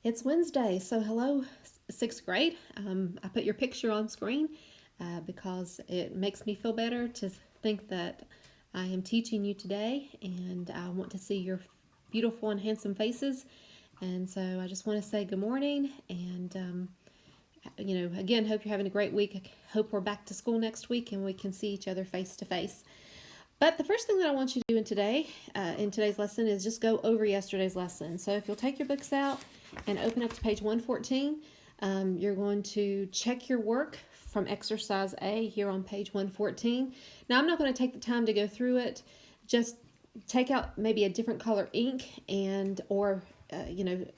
It's Wednesday, so hello, sixth grade. I put your picture on screen because it makes me feel better to think that I am teaching you today, and I want to see your beautiful and handsome faces. And so I just want to say good morning, and again, hope you're having a great week. I hope we're back to school next week and we can see each other face to face. But the first thing that I want you to do in today's lesson, is just go over yesterday's lesson. So if you'll take your books out and open up to page 114, you're going to check your work from exercise A here on page 114. Now I'm not going to take the time to go through it. Just take out maybe a different color ink or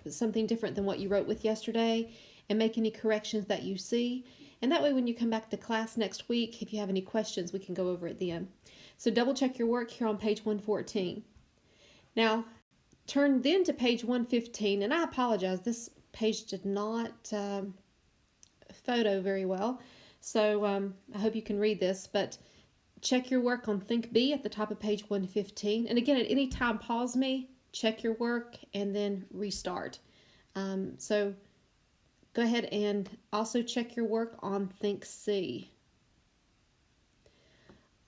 something different than what you wrote with yesterday, and make any corrections that you see. And that way when you come back to class next week, if you have any questions, we can go over it then. So double check your work here on page 114. Now, turn then to page 115, and I apologize, this page did not photo very well, so I hope you can read this, but check your work on Think B at the top of page 115. And again, at any time, pause me, check your work, and then restart. So go ahead and also check your work on Think C.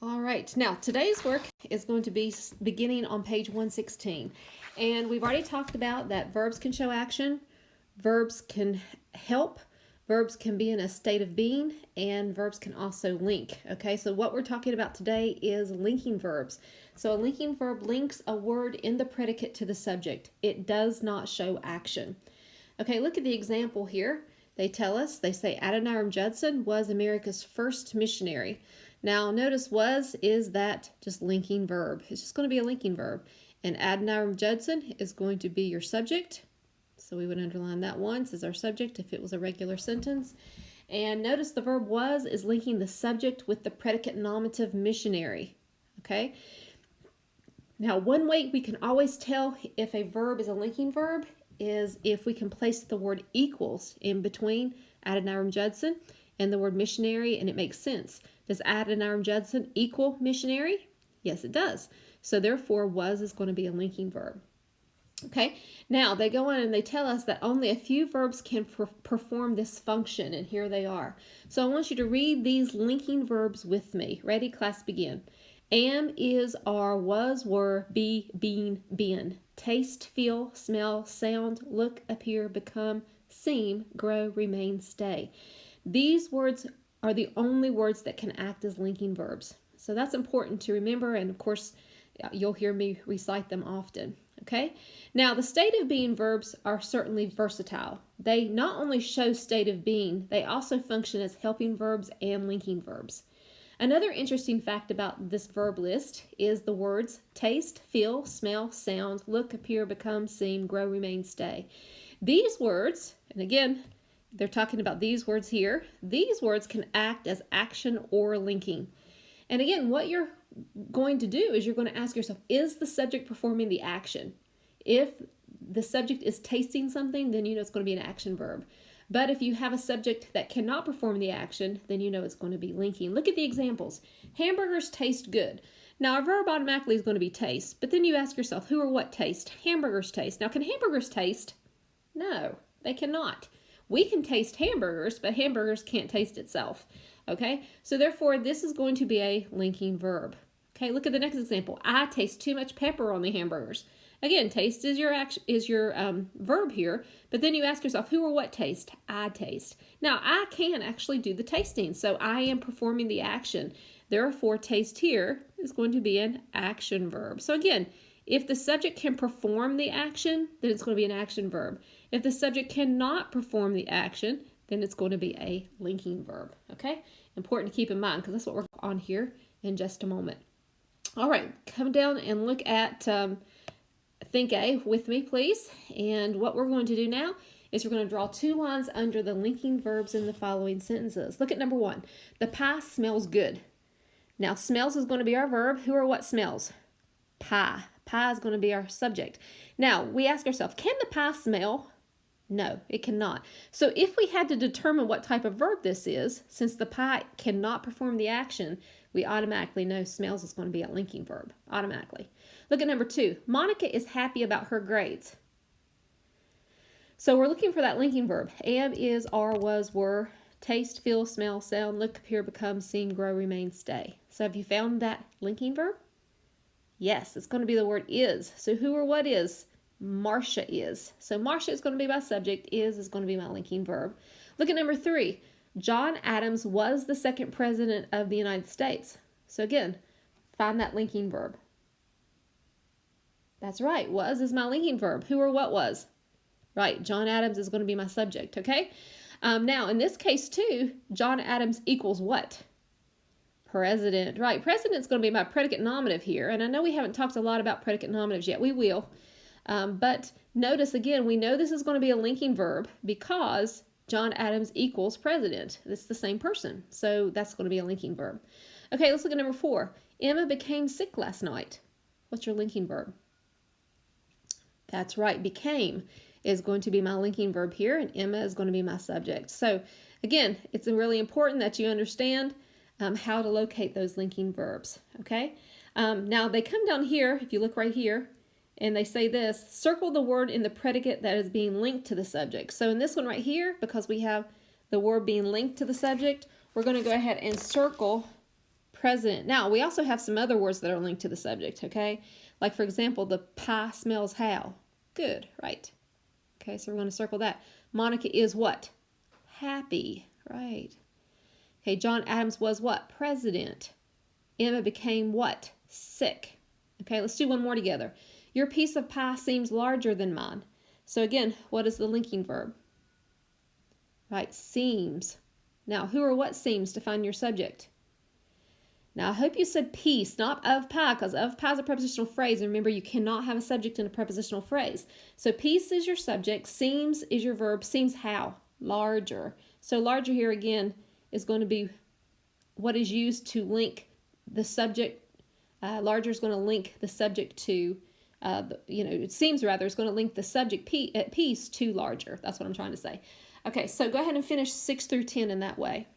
All right, now today's work is going to be beginning on page 116. And we've already talked about that verbs can show action, verbs can help, verbs can be in a state of being, and verbs can also link. Okay, so what we're talking about today is linking verbs. So a linking verb links a word in the predicate to the subject. It does not show action. Okay, look at the example here. They say Adoniram Judson was America's first missionary. Now notice is that just linking verb. It's just going to be a linking verb. And Adoniram Judson is going to be your subject. So we would underline that once as our subject if it was a regular sentence. And notice the verb was is linking the subject with the predicate nominative missionary. Okay. Now one way we can always tell if a verb is a linking verb is if we can place the word equals in between Adoniram Judson and the word missionary, and it makes sense. Does Adoniram Judson equal missionary? Yes, it does. So therefore, was is going to be a linking verb. Okay, now they go on and they tell us that only a few verbs can perform this function, and here they are. So I want you to read these linking verbs with me. Ready? Class begin. Am, is, are, was, were, be, been, been. Taste, feel, smell, sound, look, appear, become, seem, grow, remain, stay. These words are the only words that can act as linking verbs. So that's important to remember, and of course, you'll hear me recite them often. Okay? Now, the state of being verbs are certainly versatile. They not only show state of being, they also function as helping verbs and linking verbs. Another interesting fact about this verb list is the words taste, feel, smell, sound, look, appear, become, seem, grow, remain, stay. These words, and again, they're talking about these words here. These words can act as action or linking. And again, what you're going to do is you're going to ask yourself, is the subject performing the action? If the subject is tasting something, then you know it's going to be an action verb. But if you have a subject that cannot perform the action, then you know it's going to be linking. Look at the examples. Hamburgers taste good. Now, a verb automatically is going to be taste, but then you ask yourself, who or what taste? Hamburgers taste. Now, can hamburgers taste? No, they cannot. We can taste hamburgers, but hamburgers can't taste itself. Okay, so therefore this is going to be a linking verb. Okay, look at the next example. I taste too much pepper on the hamburgers. Again, taste is your verb here, but then you ask yourself, who or what taste? I taste. Now, I can actually do the tasting, so I am performing the action. Therefore, taste here is going to be an action verb. So again, if the subject can perform the action, then it's going to be an action verb. If the subject cannot perform the action, then it's going to be a linking verb. Okay? Important to keep in mind because that's what we're on here in just a moment. All right, come down and look at Think A with me, please. And what we're going to do now is we're going to draw two lines under the linking verbs in the following sentences. Look at number 1. The pie smells good. Now, smells is going to be our verb. Who or what smells? Pie. Pie is going to be our subject. Now, we ask ourselves, can the pie smell? No, it cannot. So if we had to determine what type of verb this is, since the pie cannot perform the action, we automatically know smells is going to be a linking verb, automatically. Look at number 2. Monica is happy about her grades. So we're looking for that linking verb. Am, is, are, was, were, taste, feel, smell, sound, look, appear, become, seem, grow, remain, stay. So have you found that linking verb? Yes, it's going to be the word is. So who or what is? Marcia is. So Marcia is going to be my subject. Is going to be my linking verb. Look at number 3. John Adams was the second president of the United States. So again, find that linking verb. That's right. Was is my linking verb. Who or what was? Right. John Adams is going to be my subject. Okay. Now, in this case, too, John Adams equals what? President. Right. President's going to be my predicate nominative here. And I know we haven't talked a lot about predicate nominatives yet. We will. But notice again, we know this is going to be a linking verb because John Adams equals president. It's the same person. So that's going to be a linking verb. Okay, let's look at number 4. Emma became sick last night. What's your linking verb? That's right. Became is going to be my linking verb here, and Emma is going to be my subject. So again, it's really important that you understand how to locate those linking verbs. Okay. Now they come down here, if you look right here, and they say this, circle the word in the predicate that is being linked to the subject. So in this one right here, because we have the word being linked to the subject, we're going to go ahead and circle president. Now, we also have some other words that are linked to the subject, okay? Like, for example, the pie smells how? Good, right? Okay, so we're going to circle that. Monica is what? Happy, right? Okay, John Adams was what? President. Emma became what? Sick. Okay, let's do one more together. Your piece of pie seems larger than mine. So again, what is the linking verb? Right, seems. Now, who or what seems to find your subject? Now, I hope you said piece, not of pie, because of pie is a prepositional phrase. And remember, you cannot have a subject in a prepositional phrase. So piece is your subject, seems is your verb. Seems how? Larger. So larger here again is going to be what is used to link the subject. Larger is going to link the subject to, it seems rather, is going to link the subject piece to larger. That's what I'm trying to say. Okay, so go ahead and finish 6 through 10 in that way.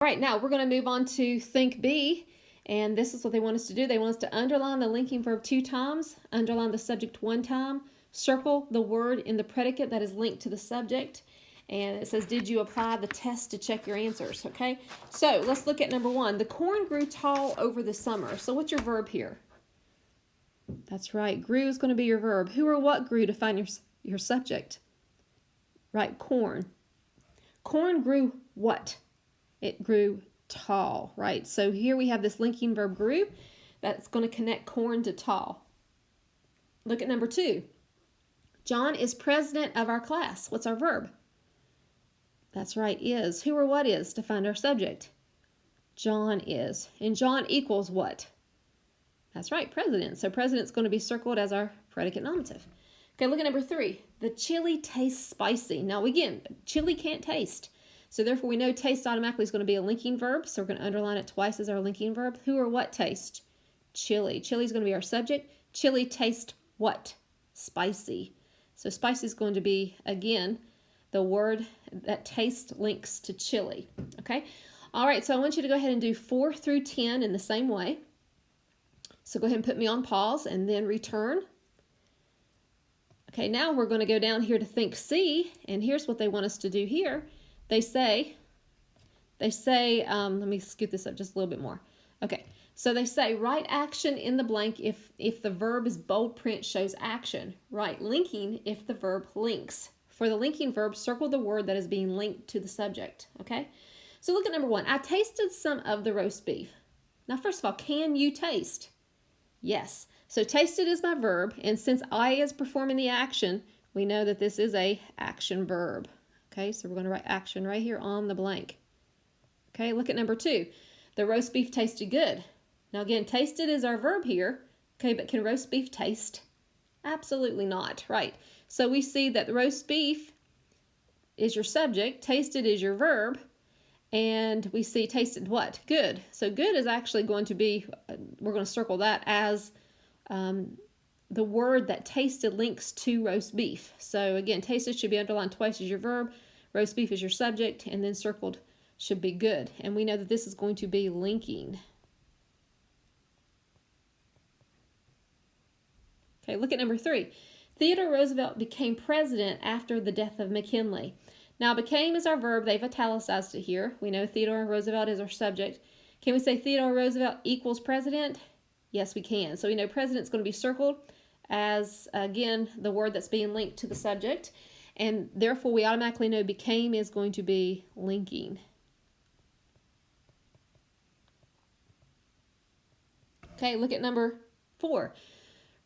All right, now we're going to move on to Think B, and this is what they want us to do. They want us to underline the linking verb 2 times, underline the subject 1 time, circle the word in the predicate that is linked to the subject, and it says, did you apply the test to check your answers, okay? So let's look at number 1. The corn grew tall over the summer. So what's your verb here? That's right, grew is going to be your verb. Who or what grew to find your subject? Right, corn. Corn grew what? It grew tall, right? So here we have this linking verb grew that's going to connect corn to tall. Look at number 2. John is president of our class. What's our verb? That's right, is. Who or what is to find our subject? John is. And John equals what? That's right, president. So president's going to be circled as our predicate nominative. Okay, look at number 3. The chili tastes spicy. Now again, chili can't taste. So therefore we know taste automatically is going to be a linking verb. So we're going to underline it twice as our linking verb. Who or what taste? Chili. Chili is going to be our subject. Chili tastes what? Spicy. So spicy is going to be, again, the word that taste links to chili. Okay? All right, so I want you to go ahead and do 4 through 10 in the same way. So go ahead and put me on pause and then return. Okay, now we're going to go down here to Think C, and here's what they want us to do here. They say, let me scoot this up just a little bit more. Okay, so they say, write action in the blank if the verb is bold print shows action. Write linking if the verb links. For the linking verb, circle the word that is being linked to the subject. Okay, so look at number 1. I tasted some of the roast beef. Now, first of all, can you taste? Yes. So tasted is my verb, and since I is performing the action, we know that this is a action verb. Okay, so we're going to write action right here on the blank. Okay, look at number 2. The roast beef tasted good. Now again, tasted is our verb here. Okay, but can roast beef taste? Absolutely not, right? So we see that the roast beef is your subject, tasted is your verb, and we see tasted what? Good. So good is actually going to be, we're going to circle that as the word that tasted links to roast beef. So again, tasted should be underlined twice as your verb, roast beef is your subject, and then circled should be good. And we know that this is going to be linking. Okay, look at number 3. Theodore Roosevelt became president after the death of McKinley. Now, became is our verb. They've italicized it here. We know Theodore Roosevelt is our subject. Can we say Theodore Roosevelt equals president? Yes, we can. So we know president's going to be circled as, again, the word that's being linked to the subject. And therefore, we automatically know became is going to be linking. Okay, look at number 4.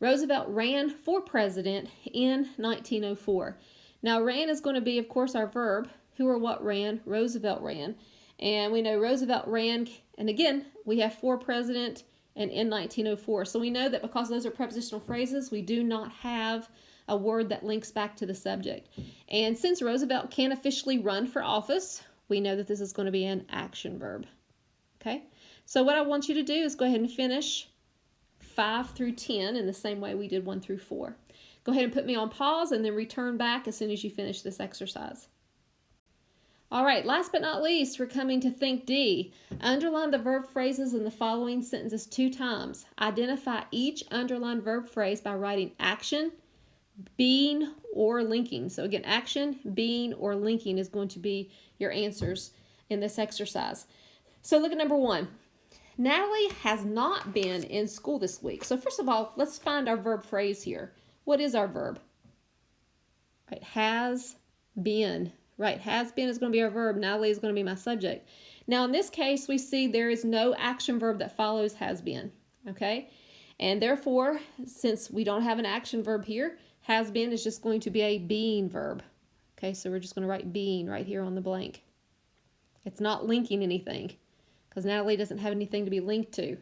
Roosevelt ran for president in 1904. Now, ran is going to be, of course, our verb. Who or what ran? Roosevelt ran. And we know Roosevelt ran, and again, we have for president and in 1904. So we know that because those are prepositional phrases, we do not have a word that links back to the subject. And since Roosevelt can't officially run for office, we know that this is going to be an action verb. Okay? So what I want you to do is go ahead and finish 5 through 10 in the same way we did 1 through 4. Go ahead and put me on pause and then return back as soon as you finish this exercise. All right, last but not least, we're coming to Think D. Underline the verb phrases in the following sentences 2 times. Identify each underlined verb phrase by writing action, being, or linking. So again, action, being, or linking is going to be your answers in this exercise. So look at number 1. Natalie has not been in school this week. So first of all, let's find our verb phrase here. What is our verb? Right, has been. Right, has been is going to be our verb. Natalie is going to be my subject. Now in this case, we see there is no action verb that follows has been. Okay, and therefore, since we don't have an action verb here, has been is just going to be a being verb. Okay, so we're just going to write being right here on the blank. It's not linking anything, because Natalie doesn't have anything to be linked to.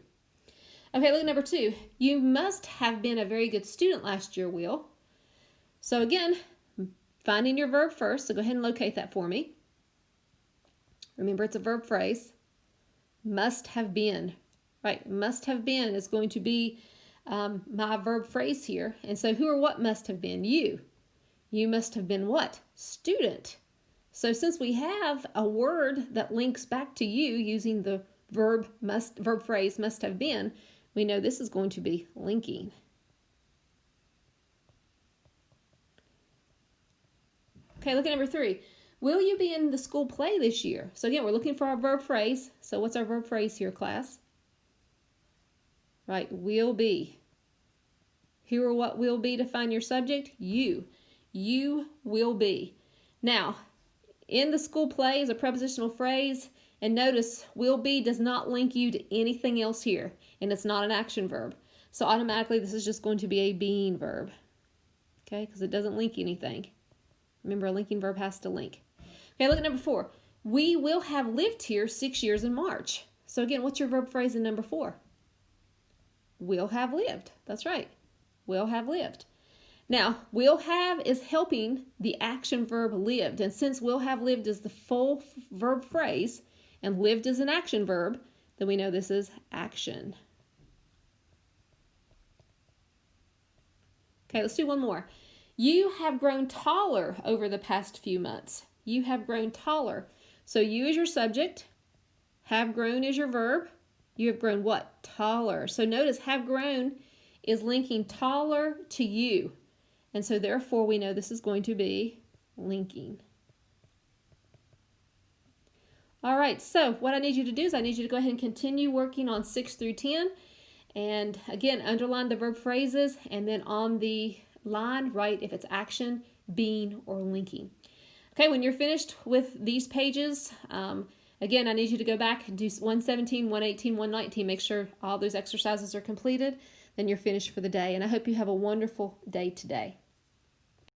Okay, look at number 2. You must have been a very good student last year, Will. So again, finding your verb first, so go ahead and locate that for me. Remember, it's a verb phrase. Must have been. Right, must have been is going to be my verb phrase here. And so who or what must have been? You. You must have been what? Student. So since we have a word that links back to you using the verb phrase must have been, we know this is going to be linking. Okay, look at number 3. Will you be in the school play this year? So again, we're looking for our verb phrase. So what's our verb phrase here, class? Right, will be. Who or what will be to find your subject? You. You will be. Now, in the school play is a prepositional phrase, and notice will be does not link you to anything else here, and it's not an action verb. So automatically this is just going to be a being verb, okay, because it doesn't link anything. Remember, a linking verb has to link. Okay, look at number 4. We will have lived here 6 years in March. So again, what's your verb phrase in number 4? Will have lived. That's right. Will have lived. Now, will have is helping the action verb lived. And since will have lived is the full verb phrase and lived is an action verb, then we know this is action. Okay, let's do one more. You have grown taller over the past few months. You have grown taller. So you is your subject. Have grown is your verb. You have grown what? Taller. So notice have grown is linking taller to you. And so therefore we know this is going to be linking. All right, so what I need you to do is I need you to go ahead and continue working on 6 through 10. And again, underline the verb phrases, and then on the line, write if it's action, being, or linking. Okay, when you're finished with these pages, again, I need you to go back and do 117, 118, 119. Make sure all those exercises are completed. Then you're finished for the day. And I hope you have a wonderful day today.